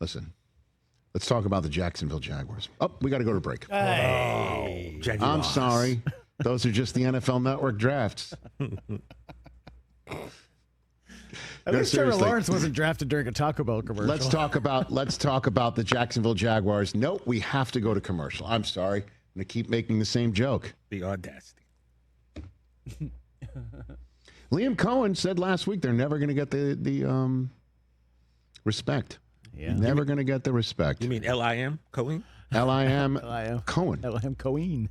Listen, let's talk about the Jacksonville Jaguars. Oh, we got to go to break. Hey. Jaguars. I'm sorry. Those are just the NFL Network drafts. I wish Trevor Lawrence wasn't drafted during a Taco Bell commercial. Let's talk about the Jacksonville Jaguars. Nope, we have to go to commercial. I'm sorry. I'm going to keep making the same joke. The audacity. Liam Cohen said last week they're never going to get the respect. Yeah. Never going to get the respect. You mean L-I-M? Cohen? L-I-M Cohen. L.M. Cohen.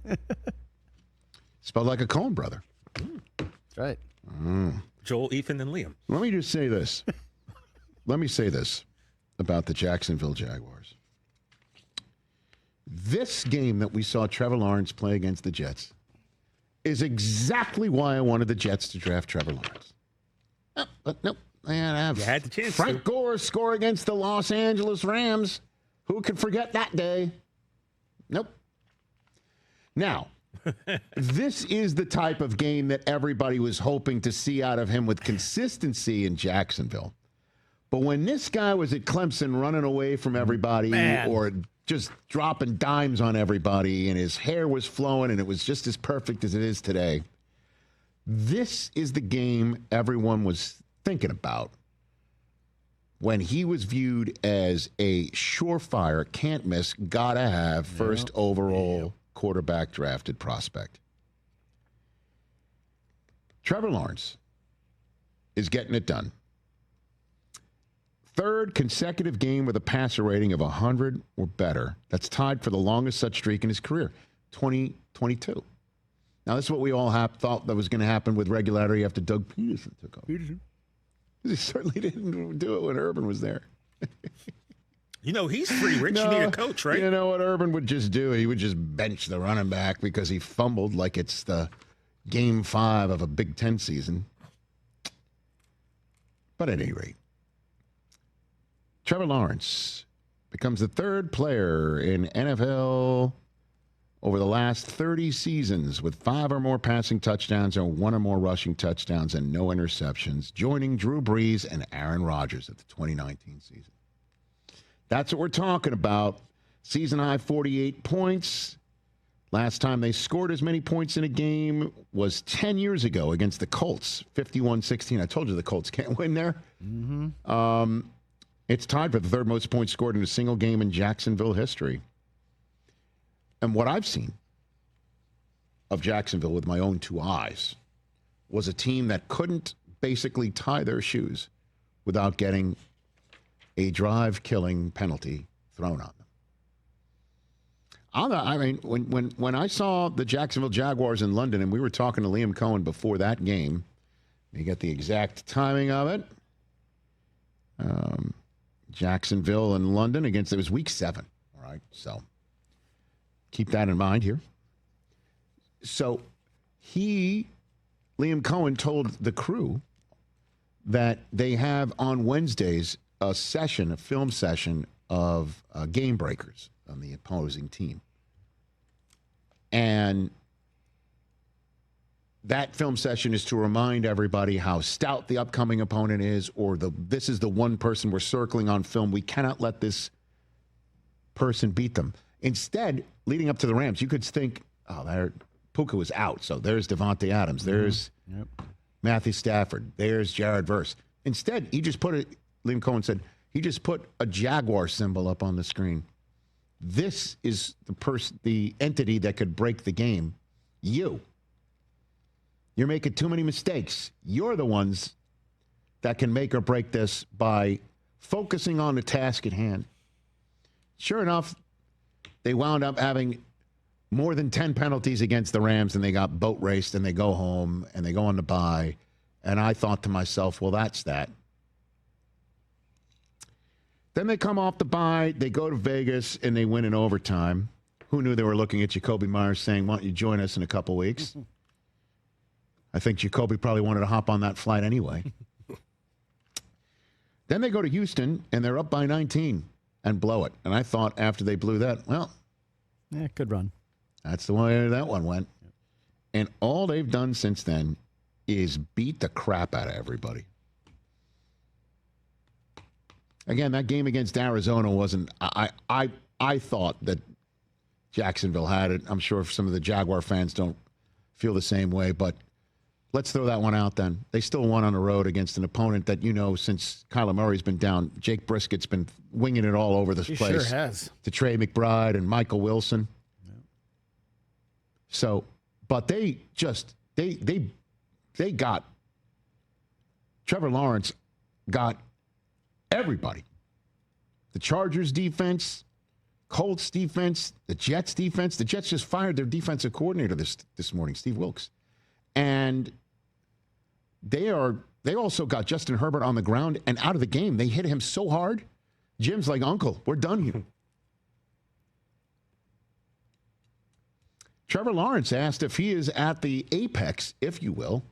Spelled like a Cohen brother. That's right. Joel, Ethan, and Liam. Let me just say this. Let me say this about the Jacksonville Jaguars. This game that we saw Trevor Lawrence play against the Jets is exactly why I wanted the Jets to draft Trevor Lawrence. But nope. I had the chance Frank to. Gore score against the Los Angeles Rams. Who could forget that day? Nope. Now, this is the type of game that everybody was hoping to see out of him with consistency in Jacksonville. But when this guy was at Clemson running away from everybody or just dropping dimes on everybody and his hair was flowing and it was just as perfect as it is today, this is the game everyone was thinking about when he was viewed as a surefire, can't miss, gotta have first overall quarterback drafted prospect. Trevor Lawrence is getting it done. Third consecutive game with a passer rating of 100 or better. That's tied for the longest such streak in his career, 2022. Now, this is what we all thought that was going to happen with regularity after Doug Peterson took over. He certainly didn't do it when Urban was there. You know, he's free, Rich. You need a coach, right? You know what Urban would just do? He would just bench the running back because he fumbled like it's the game 5 of a Big Ten season. But at any rate, Trevor Lawrence becomes the third player in NFL over the last 30 seasons with 5 or more passing touchdowns and 1 or more rushing touchdowns and no interceptions, joining Drew Brees and Aaron Rodgers at the 2019 season. That's what we're talking about. Season high 48 points. Last time they scored as many points in a game was 10 years ago against the Colts, 51-16. I told you the Colts can't win there. It's tied for the third most points scored in a single game in Jacksonville history. And what I've seen of Jacksonville with my own 2 eyes was a team that couldn't basically tie their shoes without getting a drive-killing penalty thrown on them. I mean, when I saw the Jacksonville Jaguars in London, and we were talking to Liam Cohen before that game, you get the exact timing of it. Jacksonville and London it was week 7. All right, so keep that in mind here. So Liam Cohen told the crew that they have on Wednesdays a film session of game breakers on the opposing team. And that film session is to remind everybody how stout the upcoming opponent is, or this is the one person we're circling on film. We cannot let this person beat them. Instead, leading up to the Rams, you could think, Puka was out, so there's Devontae Adams, there's Matthew Stafford, there's Jared Verse. Instead, he just Liam Cohen said, he just put a Jaguar symbol up on the screen. This is the entity that could break the game. You're making too many mistakes. You're the ones that can make or break this by focusing on the task at hand. Sure enough, they wound up having more than 10 penalties against the Rams, and they got boat raced, and they go home, and they go on the bye. And I thought to myself, well, that's that. Then they come off the bye, they go to Vegas, and they win in overtime. Who knew they were looking at Jacoby Myers saying, why don't you join us in a couple weeks? I think Jacoby probably wanted to hop on that flight anyway. Then they go to Houston, and they're up by 19 and blow it. And I thought after they blew that, well, good run. That's the way that one went. And all they've done since then is beat the crap out of everybody. Again, that game against Arizona wasn't. I thought that Jacksonville had it. I'm sure some of the Jaguar fans don't feel the same way, but let's throw that one out then. They still won on the road against an opponent that, since Kyler Murray's been down, Jake Briskett's been winging it all over this place. He sure has. To Trey McBride and Michael Wilson. Yeah. So, but they got, Trevor Lawrence got everybody. The Chargers defense, Colts defense, the Jets defense. The Jets just fired their defensive coordinator this morning, Steve Wilkes. And they also got Justin Herbert on the ground and out of the game. They hit him so hard. Jim's like, Uncle, we're done here. Trevor Lawrence asked if he is at the apex, if you will,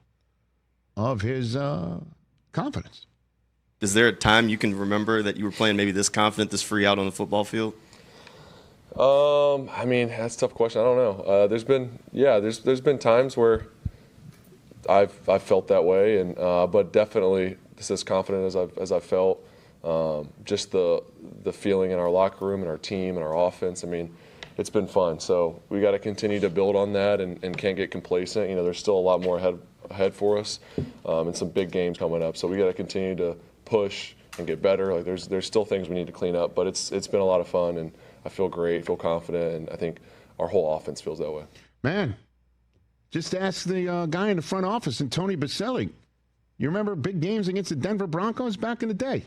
of his confidence. Is there a time you can remember that you were playing maybe this confident, this free out on the football field? That's a tough question. I don't know. There's been times where I've felt that way, and but definitely this as confident as I've felt. Just the feeling in our locker room and our team and our offense. It's been fun. So we got to continue to build on that and can't get complacent. There's still a lot more ahead for us, and some big games coming up. So we got to continue to push and get better. Like there's still things we need to clean up, but it's been a lot of fun, and I feel great, feel confident, and I think our whole offense feels that way. Man, just ask the guy in the front office and Tony Baselli. You remember big games against the Denver Broncos back in the day?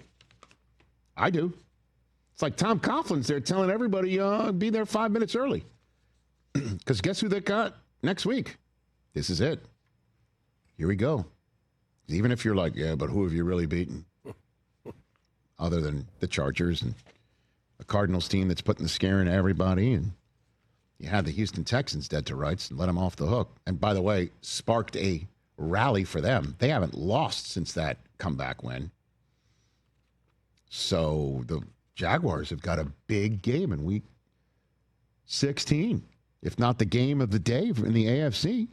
I do. It's like Tom Coughlin's there telling everybody be there 5 minutes early. Because guess who they got next week? This is it. Here we go. Even if you're like, yeah, but who have you really beaten? Other than the Chargers and a Cardinals team that's putting the scare into everybody. And you had the Houston Texans dead to rights and let them off the hook. And by the way, sparked a rally for them. They haven't lost since that comeback win. So the Jaguars have got a big game in week 16, if not the game of the day in the AFC.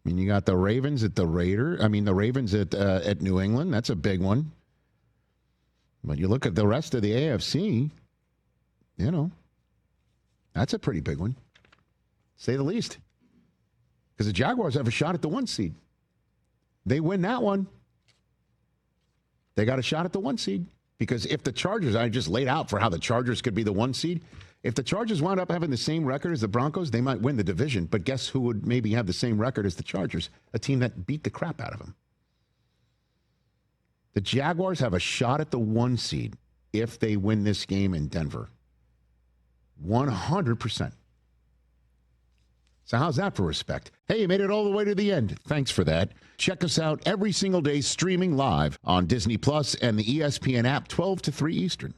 You got the Ravens at the Ravens at New England. That's a big one. But you look at the rest of the AFC, that's a pretty big one, to say the least. Because the Jaguars have a shot at the 1 seed. They win that one, they got a shot at the 1 seed. Because if the Chargers, I just laid out for how the Chargers could be the 1 seed. If the Chargers wound up having the same record as the Broncos, they might win the division. But guess who would maybe have the same record as the Chargers? A team that beat the crap out of them. The Jaguars have a shot at the 1 seed if they win this game in Denver. 100%. So how's that for respect? Hey, you made it all the way to the end. Thanks for that. Check us out every single day streaming live on Disney Plus and the ESPN app 12 to 3 Eastern.